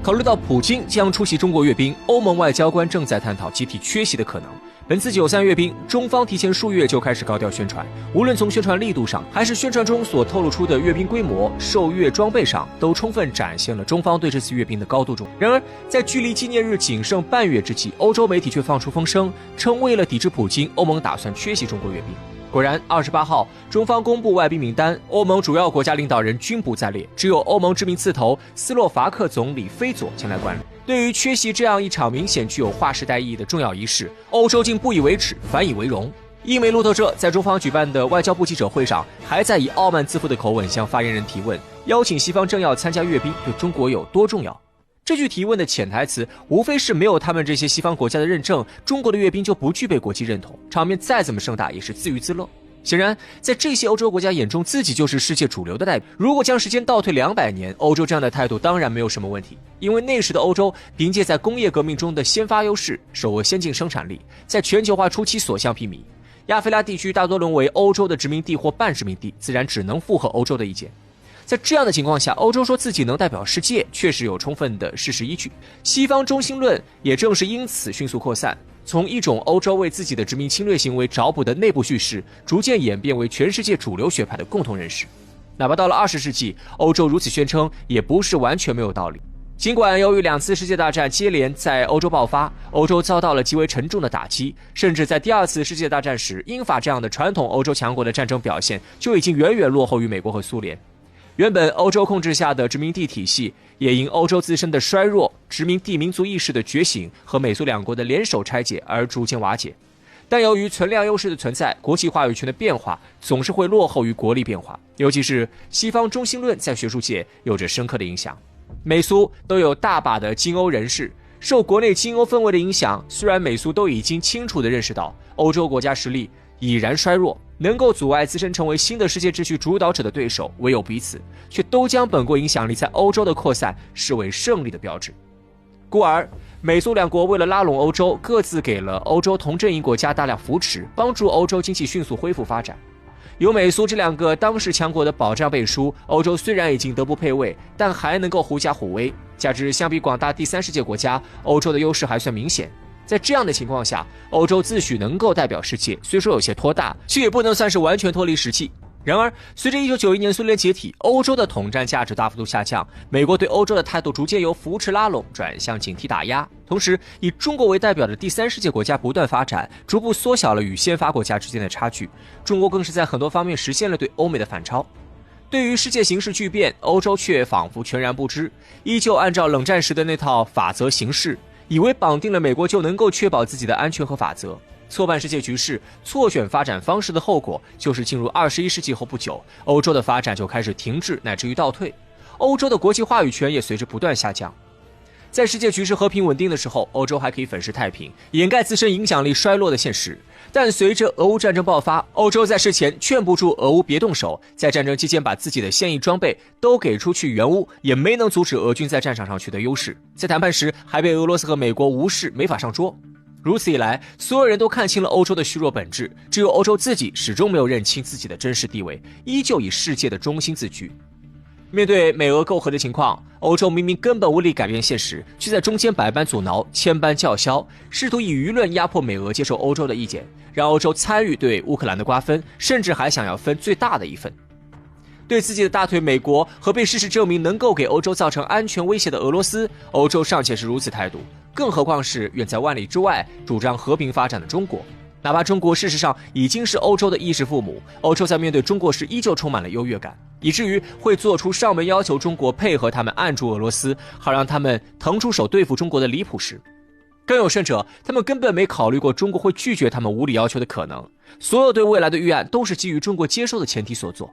考虑到普京将出席中国阅兵，欧盟外交官正在探讨集体缺席的可能。本次9·3阅兵，中方提前数月就开始高调宣传，无论从宣传力度上，还是宣传中所透露出的阅兵规模、受阅装备上，都充分展现了中方对这次阅兵的高度重视。然而，在距离纪念日仅剩半月之际，欧洲媒体却放出风声，称为了抵制普京，欧盟打算缺席中国阅兵。果然，28号，中方公布外宾名单，欧盟主要国家领导人均不在列，只有欧盟知名刺头斯洛伐克总理菲佐前来观礼。对于缺席这样一场明显具有划时代意义的重要仪式，欧洲竟不以为耻，反以为荣。英媒路透社在中方举办的外交部记者会上，还在以傲慢自负的口吻向发言人提问，邀请西方政要参加阅兵对中国有多重要。这句提问的潜台词无非是没有他们这些西方国家的认证，中国的阅兵就不具备国际认同，场面再怎么盛大也是自娱自乐。显然，在这些欧洲国家眼中，自己就是世界主流的代表。如果将时间倒退200年，欧洲这样的态度当然没有什么问题，因为那时的欧洲凭借在工业革命中的先发优势，手握先进生产力，在全球化初期所向披靡。亚非拉地区大多沦为欧洲的殖民地或半殖民地，自然只能附和欧洲的意见。在这样的情况下，欧洲说自己能代表世界，确实有充分的事实依据。西方中心论也正是因此迅速扩散，从一种欧洲为自己的殖民侵略行为找补的内部叙事，逐渐演变为全世界主流学派的共同认识。哪怕到了20世纪，欧洲如此宣称也不是完全没有道理。尽管由于2次世界大战接连在欧洲爆发，欧洲遭到了极为沉重的打击，甚至在第2次世界大战时，英法这样的传统欧洲强国的战争表现就已经远远落后于美国和苏联。原本欧洲控制下的殖民地体系，也因欧洲自身的衰弱、殖民地民族意识的觉醒和美苏两国的联手拆解而逐渐瓦解。但由于存量优势的存在，国际话语权的变化总是会落后于国力变化，尤其是西方中心论在学术界有着深刻的影响。美苏都有大把的精欧人士，受国内精欧氛围的影响，虽然美苏都已经清楚地认识到欧洲国家实力已然衰弱，能够阻碍自身成为新的世界秩序主导者的对手唯有彼此，却都将本国影响力在欧洲的扩散视为胜利的标志。故而美苏两国为了拉拢欧洲，各自给了欧洲同阵营国家大量扶持，帮助欧洲经济迅速恢复发展。有美苏这2个当时强国的保障背书，欧洲虽然已经德不配位，但还能够狐假虎威，加之相比广大第3世界国家，欧洲的优势还算明显。在这样的情况下，欧洲自诩能够代表世界，虽说有些拖大，却也不能算是完全脱离实际。然而，随着1991年苏联解体，欧洲的统战价值大幅度下降，美国对欧洲的态度逐渐由扶持拉拢转向警惕打压，同时以中国为代表的第3世界国家不断发展，逐步缩小了与先发国家之间的差距，中国更是在很多方面实现了对欧美的反超。对于世界形势巨变，欧洲却仿佛全然不知，依旧按照冷战时的那套法则行事，以为绑定了美国就能够确保自己的安全和法则。错办世界局势、错选发展方式的后果，就是进入21世纪后不久，欧洲的发展就开始停滞乃至于倒退，欧洲的国际话语权也随之不断下降。在世界局势和平稳定的时候，欧洲还可以粉饰太平，掩盖自身影响力衰落的现实。但随着俄乌战争爆发，欧洲在事前劝不住俄乌别动手，在战争期间把自己的现役装备都给出去援乌，也没能阻止俄军在战场上取得优势。在谈判时还被俄罗斯和美国无视，没法上桌。如此一来，所有人都看清了欧洲的虚弱本质，只有欧洲自己始终没有认清自己的真实地位，依旧以世界的中心自居。面对美俄媾和的情况，欧洲明明根本无力改变现实，却在中间百般阻挠、千般叫嚣，试图以舆论压迫美俄接受欧洲的意见，让欧洲参与对乌克兰的瓜分，甚至还想要分最大的一份。对自己的大腿美国和被事实证明能够给欧洲造成安全威胁的俄罗斯，欧洲尚且是如此态度，更何况是远在万里之外主张和平发展的中国。哪怕中国事实上已经是欧洲的衣食父母，欧洲在面对中国时依旧充满了优越感，以至于会做出上门要求中国配合他们按住俄罗斯，好让他们腾出手对付中国的离谱事。更有甚者，他们根本没考虑过中国会拒绝他们无理要求的可能，所有对未来的预案都是基于中国接受的前提所做。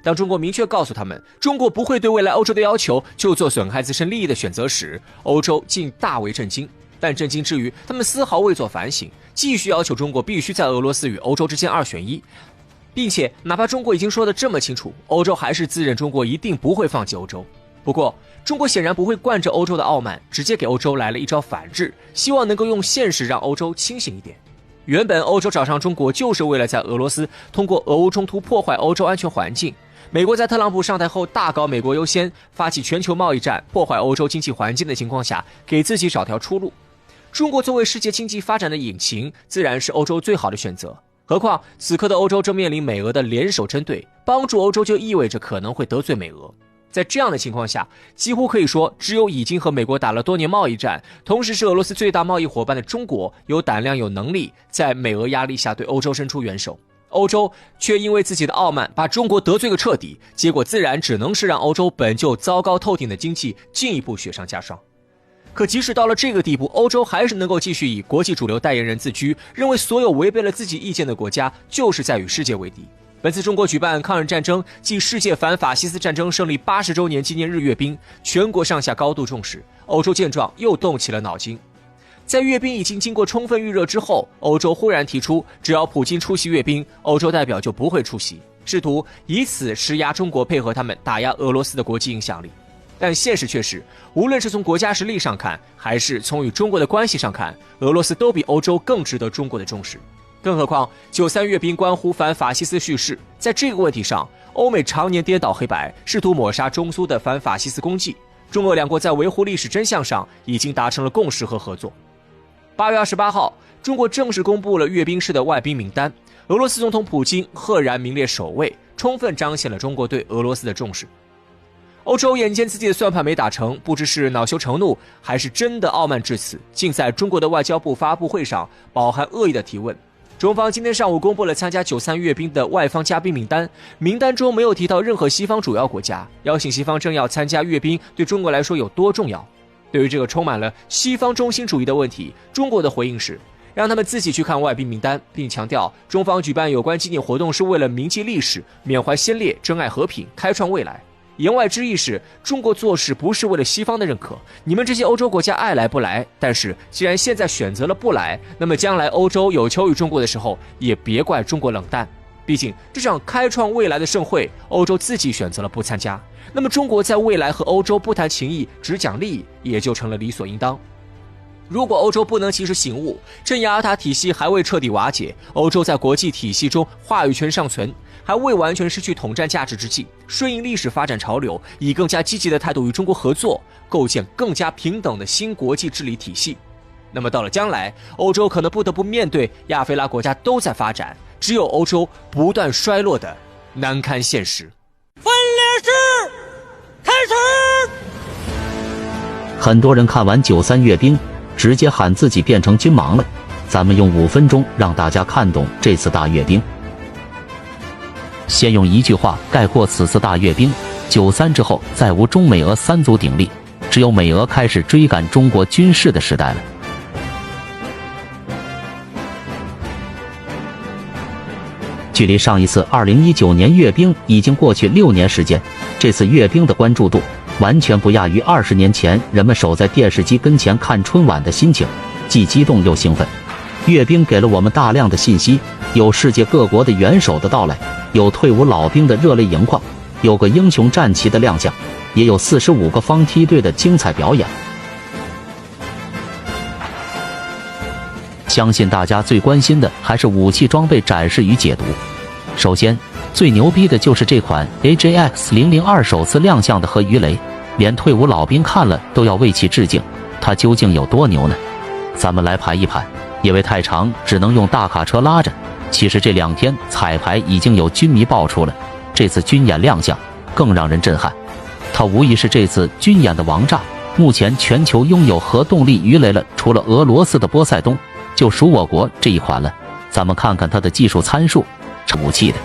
当中国明确告诉他们中国不会对未来欧洲的要求就做损害自身利益的选择时，欧洲竟大为震惊。但震惊之余，他们丝毫未做反省，继续要求中国必须在俄罗斯与欧洲之间2选1，并且哪怕中国已经说得这么清楚，欧洲还是自认中国一定不会放弃欧洲。不过中国显然不会惯着欧洲的傲慢，直接给欧洲来了一招反制，希望能够用现实让欧洲清醒一点。原本欧洲找上中国就是为了在俄罗斯通过俄乌冲突破坏欧洲安全环境，美国在特朗普上台后大搞美国优先，发起全球贸易战，破坏欧洲经济环境的情况下，给自己找条出路。中国作为世界经济发展的引擎，自然是欧洲最好的选择。何况此刻的欧洲正面临美俄的联手针对，帮助欧洲就意味着可能会得罪美俄。在这样的情况下，几乎可以说只有已经和美国打了多年贸易战，同时是俄罗斯最大贸易伙伴的中国有胆量有能力在美俄压力下对欧洲伸出援手。欧洲却因为自己的傲慢把中国得罪个彻底，结果自然只能是让欧洲本就糟糕透顶的经济进一步雪上加霜。可即使到了这个地步，欧洲还是能够继续以国际主流代言人自居，认为所有违背了自己意见的国家就是在与世界为敌。本次中国举办抗日战争暨世界反法西斯战争胜利80周年纪念日阅兵，全国上下高度重视。欧洲见状又动起了脑筋。在阅兵已经经过充分预热之后，欧洲忽然提出，只要普京出席阅兵，欧洲代表就不会出席，试图以此施压中国配合他们打压俄罗斯的国际影响力。但现实却是，无论是从国家实力上看，还是从与中国的关系上看，俄罗斯都比欧洲更值得中国的重视。更何况93阅兵关乎反法西斯叙事，在这个问题上，欧美常年颠倒黑白，试图抹杀中苏的反法西斯功绩。中俄两国在维护历史真相上已经达成了共识和合作。8月28号，中国正式公布了阅兵式的外宾名单，俄罗斯总统普京赫然名列首位，充分彰显了中国对俄罗斯的重视。欧洲眼见自己的算盘没打成，不知是恼羞成怒，还是真的傲慢至此，竟在中国的外交部发布会上饱含恶意的提问。中方今天上午公布了参加93阅兵的外方嘉宾名单，名单中没有提到任何西方主要国家，邀请西方政要参加阅兵对中国来说有多重要。对于这个充满了西方中心主义的问题，中国的回应是让他们自己去看外宾名单，并强调中方举办有关纪念活动是为了铭记历史、缅怀先烈、珍爱和平、开创未来。言外之意是，中国做事不是为了西方的认可，你们这些欧洲国家爱来不来，但是既然现在选择了不来，那么将来欧洲有求于中国的时候，也别怪中国冷淡。毕竟这场开创未来的盛会，欧洲自己选择了不参加，那么中国在未来和欧洲不谈情谊，只讲利益，也就成了理所应当。如果欧洲不能及时醒悟，镇雅尔塔体系还未彻底瓦解，欧洲在国际体系中话语权尚存，还未完全失去统战价值之际，顺应历史发展潮流，以更加积极的态度与中国合作，构建更加平等的新国际治理体系。那么到了将来，欧洲可能不得不面对亚非拉国家都在发展，只有欧洲不断衰落的难堪现实。分列式开始。很多人看完93阅兵直接喊自己变成军盲了，咱们用5分钟让大家看懂这次大阅兵。先用一句话概括此次大阅兵：93之后再无中美俄三足鼎立，只有美俄开始追赶中国军事的时代了。距离上一次2019年阅兵已经过去6年时间，这次阅兵的关注度完全不亚于20年前人们守在电视机跟前看春晚的心情，既激动又兴奋。阅兵给了我们大量的信息，有世界各国的元首的到来，有退伍老兵的热泪盈眶，有个英雄战旗的亮相，也有45个方梯队的精彩表演。相信大家最关心的还是武器装备展示与解读。首先，最牛逼的就是这款 AJX002 首次亮相的核鱼雷，连退伍老兵看了都要为其致敬。它究竟有多牛呢？咱们来盘一盘，因为太长只能用大卡车拉着。其实这2天彩排已经有军迷爆出了，这次军演亮相更让人震撼，它无疑是这次军演的王炸。目前全球拥有核动力鱼雷了，除了俄罗斯的波塞冬，就属我国这一款了。咱们看看它的技术参数，这武器的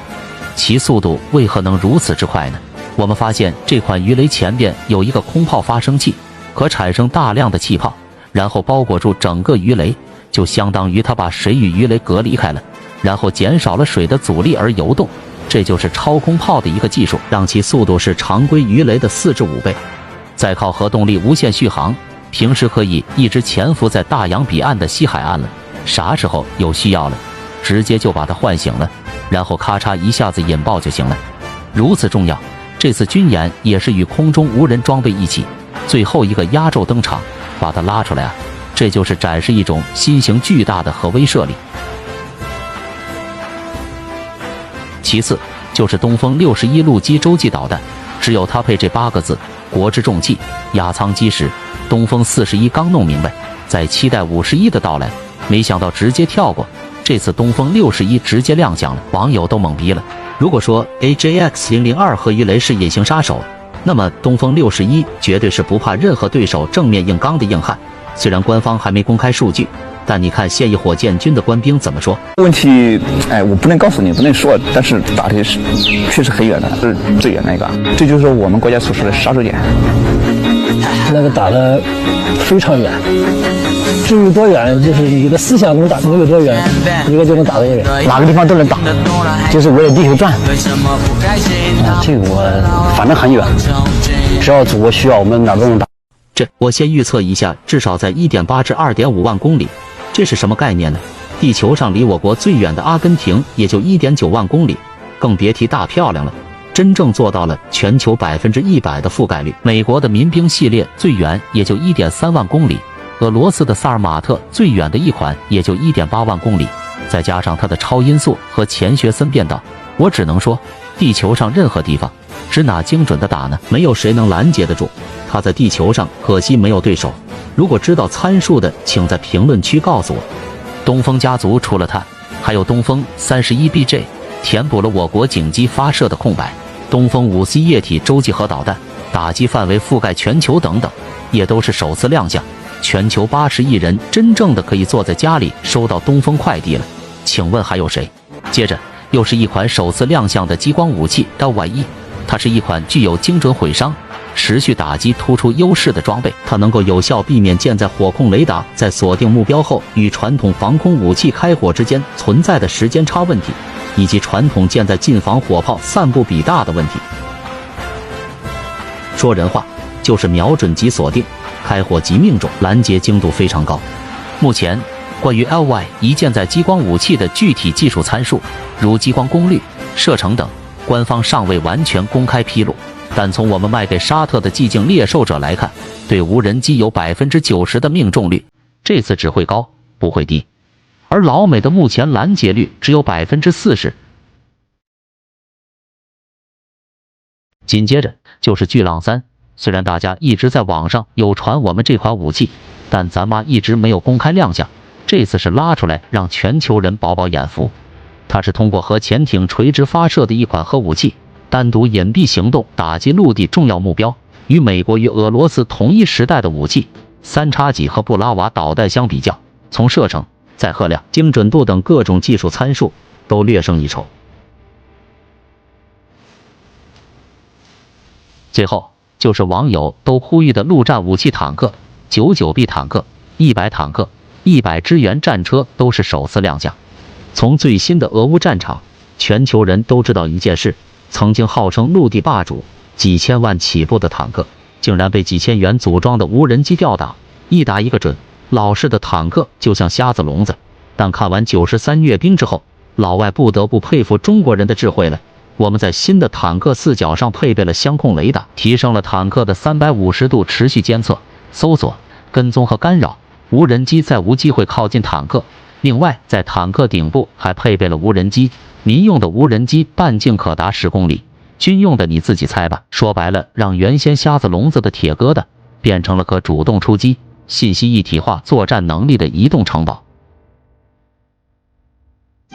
其速度为何能如此之快呢？我们发现这款鱼雷前边有一个空炮发生器，可产生大量的气泡，然后包裹住整个鱼雷，就相当于它把水与鱼雷隔离开了，然后减少了水的阻力而游动。这就是超空炮的一个技术，让其速度是常规鱼雷的4至5倍。再靠核动力无限续航，平时可以一直潜伏在大洋彼岸的西海岸了，啥时候有需要了，直接就把它唤醒了，然后咔嚓一下子引爆就行了。如此重要，这次军演也是与空中无人装备一起，最后一个压轴登场，把它拉出来啊，这就是展示一种新型巨大的核威慑力。其次，就是东风61陆基洲际导弹，只有它配这8个字，国之重器，压舱基石。东风41刚弄明白，在期待51的到来，没想到直接跳过。这次东风61直接亮相了，网友都懵逼了。如果说 AJX002和鱼雷是隐形杀手，那么东风61绝对是不怕任何对手正面硬刚的硬汉。虽然官方还没公开数据，但你看现役火箭军的官兵怎么说？问题，我不能告诉你，不能说，但是打的是确实很远的，是最远那个。这就是我们国家所说的杀手锏。那个打得非常远，至于多远，就是你的思想能打能有多远，一个就能打多远，哪个地方都能打，就是围着地球转。这个我反正很远，只要祖国需要，我们哪都能打。这我先预测一下，至少在 1.8 至 2.5 万公里，这是什么概念呢？地球上离我国最远的阿根廷也就 1.9 万公里，更别提大漂亮了。真正做到了全球100%的覆盖率。美国的民兵系列最远也就 1.3 万公里，俄罗斯的萨尔马特最远的一款也就 1.8 万公里，再加上它的超音速和钱学森变道，我只能说，地球上任何地方，指哪精准的打呢？没有谁能拦截得住。它在地球上可惜没有对手。如果知道参数的，请在评论区告诉我。东风家族除了它，还有东风31BJ，填补了我国景机发射的空白。东风5C 液体洲际核导弹，打击范围覆盖全球等等，也都是首次亮相。全球80亿人真正的可以坐在家里收到东风快递了，请问还有谁？接着又是一款首次亮相的激光武器 LY1，它是一款具有精准毁伤、持续打击突出优势的装备，它能够有效避免舰载火控雷达在锁定目标后与传统防空武器开火之间存在的时间差问题，以及传统舰载近防火炮散布比大的问题。说人话，就是瞄准即锁定，开火即命中，拦截精度非常高。目前关于 LY1舰载激光武器的具体技术参数，如激光功率、射程等，官方尚未完全公开披露。但从我们卖给沙特的寂静猎兽者来看，对无人机有 90% 的命中率，这次只会高不会低。而老美的目前拦截率只有 40%。紧接着就是巨浪3，虽然大家一直在网上有传我们这款武器，但咱妈一直没有公开亮相，这次是拉出来让全球人饱饱眼福。它是通过核潜艇垂直发射的一款核武器，单独隐蔽行动打击陆地重要目标。与美国与俄罗斯同一时代的武器3几和布拉瓦导弹相比较，从射程、载荷量、精准度等各种技术参数都略胜一筹。最后就是网友都呼吁的陆战武器坦克，99B 坦克、100坦克、100支援战车都是首次亮相。从最新的俄乌战场，全球人都知道一件事，曾经号称陆地霸主、几千万起步的坦克，竟然被几千元组装的无人机吊打，一打一个准。老式的坦克就像瞎子笼子。但看完93阅兵之后，老外不得不佩服中国人的智慧了。我们在新的坦克四角上配备了相控雷达，提升了坦克的350度持续监测、搜索、跟踪和干扰，无人机再无机会靠近坦克。另外，在坦克顶部还配备了无人机，民用的无人机半径可达10公里，军用的你自己猜吧。说白了，让原先瞎子笼子的铁疙瘩变成了可主动出击、信息一体化作战能力的移动城堡。